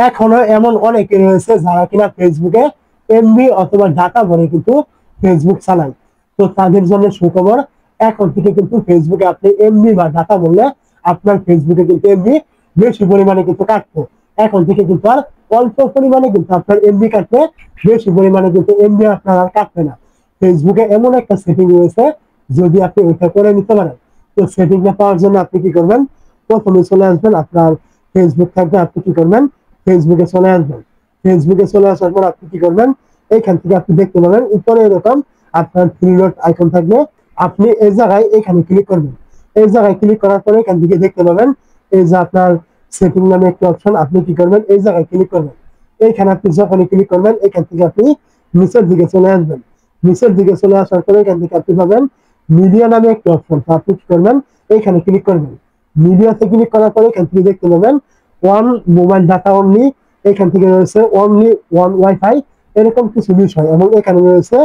এখনো এমন অনেকে রয়েছে যারা কিনা ফেসবুকে এমবি অথবা ডাটা ভরে কিন্তু ফেসবুক চালায়। তো তাদের জন্য সুখবর, এখন থেকে কিন্তু ফেসবুকে আপনি এমবি বা ডাটা বললে আপনার ফেসবুকে কিন্তু এমবি বেশি পরিমাণে কিন্তু কাটতো। এখন থেকে কিন্তু আর অল্প পরিমাণে কিন্তু আপনার এমবি কাটবে, বেশি পরিমাণে কিন্তু এমবি আপনার আর কাটবে না। ফেসবুকে এমন একটা সেটিং রয়েছে, যদি আপনি ওইটা করে নিতে পারেন, তো সেটিংটা পাওয়ার জন্য আপনি কি করবেন, প্রথমে চলে আসবেন আপনার ফেসবুক থাকবে, আপনি কি করবেন, ফেসবুকে চলে আসবেন। ফেসবুকে চলে আসার পর আপনি কি করবেন, এইখান থেকে আপনি দেখতে পাবেন উপরে এরকম আপনার থ্রি ডট আইকন থাকবে, আপনি এই জায়গায় এখানে ক্লিক করবেন। এই জায়গায় ক্লিক করার পরে এখান থেকে দেখতে পাবেন এই যে আপনার সেটিং নামে একটা অপশন, আপনি কি করবেন, এই জায়গায় ক্লিক করবেন। এইখানে আপনি যখনই ক্লিক করবেন এখান থেকে আপনি নিচের দিকে চলে আসবেন। নিচের দিকে চলে আসার পরে এখান থেকে আপনি পাবেন মিডিয়া নামে একটা অপশন, তো আপনি কি করবেন, এইখানে ক্লিক করবেন। মিডিয়াতে ক্লিক করার পরে এখান থেকে দেখতে পাবেন ওয়ান মোবাইল ডাটা অনলি, এখান থেকে রয়েছে অনলি ওয়ান ওয়াইফাই, এরকম কিছু বিষয়, এবং এখানে রয়েছে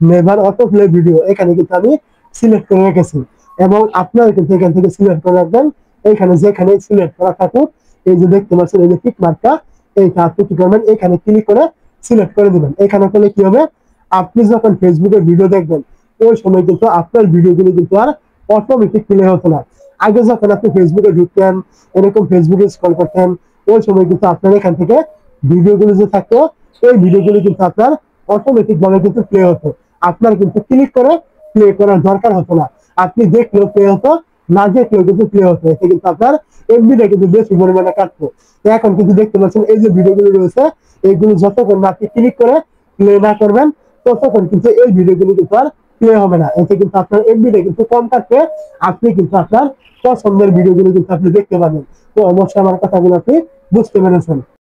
নেভার অটো প্লে ভিডিও, এখানে কিন্তু আমি সিলেক্ট করে রেখেছি। এবং আপনারা কিন্তু এখান থেকে সিলেক্ট করে রাখবেন, এইখানে যেখানে সিলেক্ট করা থাকুক, এই যে দেখতে পাচ্ছেন এই যে টিক মার্কটা, এইটা আপনি কি করবেন, এখানে ক্লিক করে সিলেক্ট করে দিবেন। এখানে করলে কি হবে, আপনি যখন ফেসবুকে ভিডিও দেখবেন ওই সময় কিন্তু আপনার ভিডিওগুলো কিন্তু আর অটোমেটিক প্লে হতো না। আগে যখন আপনি ফেসবুকে ঢুকতেন, এরকম ফেসবুকে স্ক্রল করতেন, ওই সময় কিন্তু আপনার এখান থেকে ভিডিওগুলো যে থাকতো, এই ভিডিওগুলো কিন্তু আপনার অটোমেটিক ভাবে কিন্তু প্লে হতো। আপনার কিন্তু ক্লিক করে প্লে করার দরকার হতো না, আপনি দেখলেও প্লে হতো, না দেখলেও কিন্তু প্লে হতো। এতে কিন্তু আপনার এমবিটা কিন্তু বেশি পরিমাণে কাটতো। এখন কিন্তু দেখতে পাচ্ছেন এই যে ভিডিওগুলো রয়েছে, এইগুলো যতক্ষণ না আপনি ক্লিক করে প্লে না করবেন, ততক্ষণ কিন্তু এই ভিডিওগুলো কিন্তু আর প্লে হবে না। এতে কিন্তু আপনার এমবিটা কিন্তু কম কাটবে, আপনি কিন্তু আপনার পছন্দের ভিডিওগুলো কিন্তু আপনি দেখতে পাবেন। তো অবশ্যই আমার কথাগুলো আপনি বুঝতে পেরেছেন।